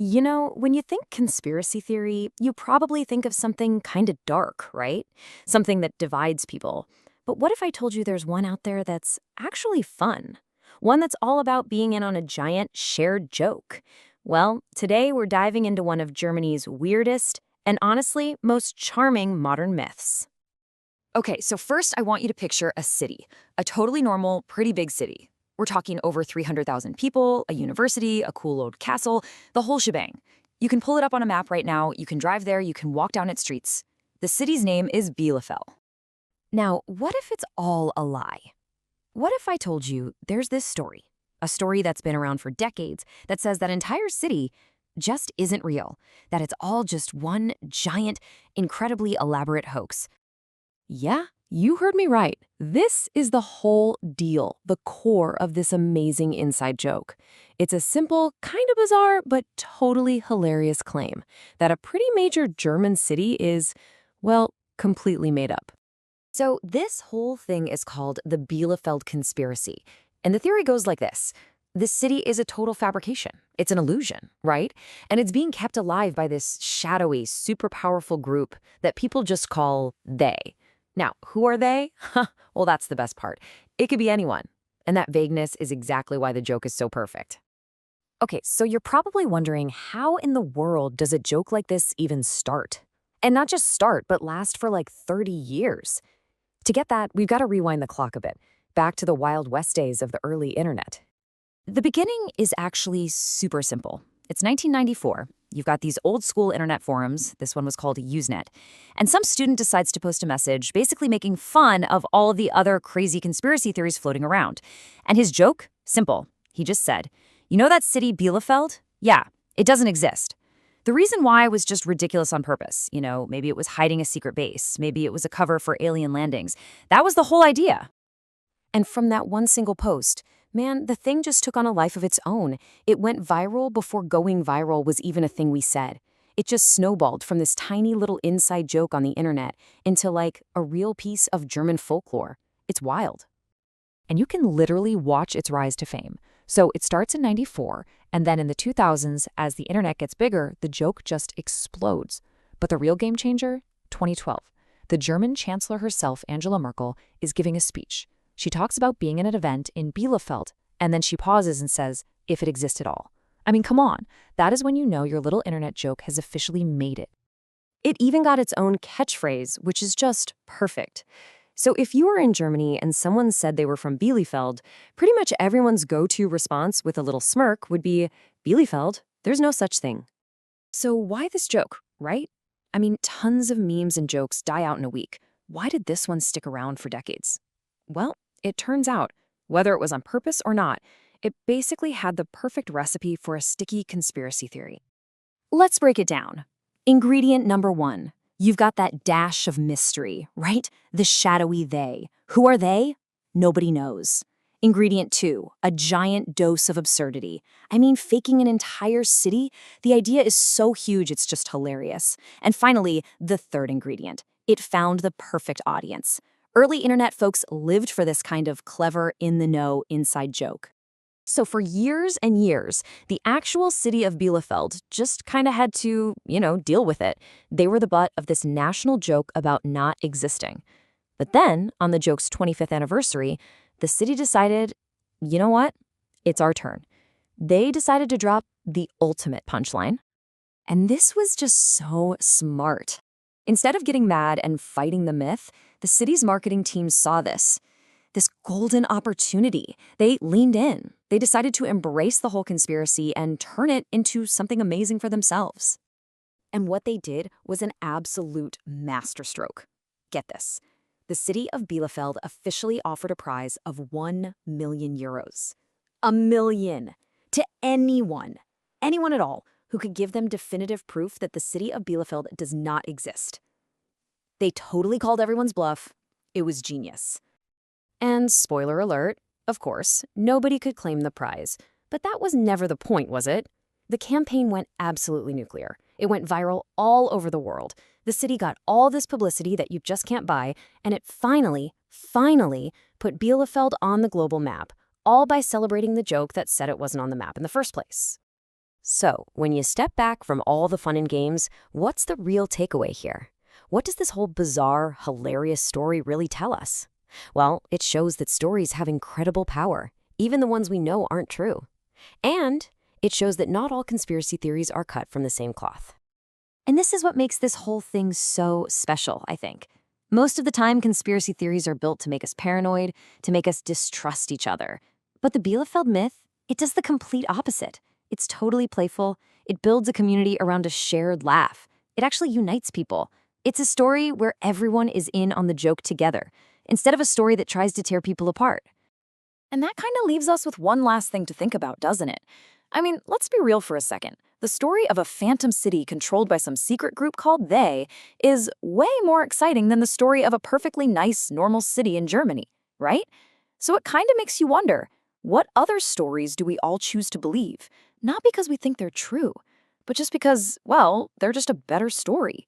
When you think conspiracy theory, you probably think of something kind of dark, right? Something that divides people. But what if I told you there's one out there that's actually fun? One that's all about being in on a giant shared joke. Well, today we're diving into one of Germany's weirdest and honestly most charming modern myths. Okay, so first I want you to picture a city, a totally normal, pretty big city. We're talking over 300,000 people, a university, a cool old castle, the whole shebang. You can pull it up on a map right now, you can drive there, you can walk down its streets. The city's name is Bielefeld. Now, what if it's all a lie? What if I told you there's this story, a story that's been around for decades, that says that entire city just isn't real, that it's all just one giant, incredibly elaborate hoax? Yeah, you heard me right. This is the whole deal, the core of this amazing inside joke. It's a simple, kind of bizarre, but totally hilarious claim that a pretty major German city is, well, completely made up. So this whole thing is called the Bielefeld conspiracy. And the theory goes like this. This city is a total fabrication. It's an illusion, right? And it's being kept alive by this shadowy, super powerful group that people just call they. Now, who are they? Well, that's the best part. It could be anyone. And that vagueness is exactly why the joke is so perfect. Okay, so you're probably wondering, how in the world does a joke like this even start? And not just start, but last for like 30 years. To get that, we've got to rewind the clock a bit, back to the Wild West days of the early internet. The beginning is actually super simple. It's 1994. You've got these old school internet forums. This one was called Usenet. And some student decides to post a message basically making fun of all of the other crazy conspiracy theories floating around. And his joke? Simple. He just said, "You know that city Bielefeld? Yeah, it doesn't exist." The reason why was just ridiculous on purpose. Maybe it was hiding a secret base. Maybe it was a cover for alien landings. That was the whole idea. And from that one single post, man, the thing just took on a life of its own. It went viral before going viral was even a thing we said. It just snowballed from this tiny little inside joke on the internet into like a real piece of German folklore. It's wild. And you can literally watch its rise to fame. So it starts in 94, and then in the 2000s, as the internet gets bigger, the joke just explodes. But the real game changer? 2012. The German chancellor herself, Angela Merkel, is giving a speech. She talks about being at an event in Bielefeld, and then she pauses and says, if it exists at all. I mean, come on. That is when you know your little internet joke has officially made it. It even got its own catchphrase, which is just perfect. So if you were in Germany and someone said they were from Bielefeld, pretty much everyone's go-to response with a little smirk would be, "Bielefeld? There's no such thing." So why this joke, right? I mean, tons of memes and jokes die out in a week. Why did this one stick around for decades? Well, it turns out, whether it was on purpose or not, it basically had the perfect recipe for a sticky conspiracy theory. Let's break it down. Ingredient number one. You've got that dash of mystery, right? The shadowy they. Who are they? Nobody knows. Ingredient two, a giant dose of absurdity. I mean, faking an entire city? The idea is so huge it's just hilarious. And finally, the third ingredient. It found the perfect audience. Early internet folks lived for this kind of clever, in-the-know, inside joke. So for years and years, the actual city of Bielefeld just kind of had to, deal with it. They were the butt of this national joke about not existing. But then, on the joke's 25th anniversary, the city decided, you know what? It's our turn. They decided to drop the ultimate punchline. And this was just so smart. Instead of getting mad and fighting the myth, the city's marketing team saw this golden opportunity. They leaned in. They decided to embrace the whole conspiracy and turn it into something amazing for themselves. And what they did was an absolute masterstroke. Get this. The city of Bielefeld officially offered a prize of 1 million euros. A million! To anyone at all, who could give them definitive proof that the city of Bielefeld does not exist. They totally called everyone's bluff. It was genius. And spoiler alert, of course, nobody could claim the prize. But that was never the point, was it? The campaign went absolutely nuclear. It went viral all over the world. The city got all this publicity that you just can't buy, and it finally put Bielefeld on the global map, all by celebrating the joke that said it wasn't on the map in the first place. So, when you step back from all the fun and games, what's the real takeaway here? What does this whole bizarre, hilarious story really tell us? Well, it shows that stories have incredible power, even the ones we know aren't true. And it shows that not all conspiracy theories are cut from the same cloth. And this is what makes this whole thing so special, I think. Most of the time, conspiracy theories are built to make us paranoid, to make us distrust each other. But the Bielefeld myth, it does the complete opposite. It's totally playful. It builds a community around a shared laugh. It actually unites people. It's a story where everyone is in on the joke together, instead of a story that tries to tear people apart. And that kind of leaves us with one last thing to think about, doesn't it? I mean, let's be real for a second. The story of a phantom city controlled by some secret group called They is way more exciting than the story of a perfectly nice, normal city in Germany, right? So it kind of makes you wonder, what other stories do we all choose to believe? Not because we think they're true, but just because, well, they're just a better story.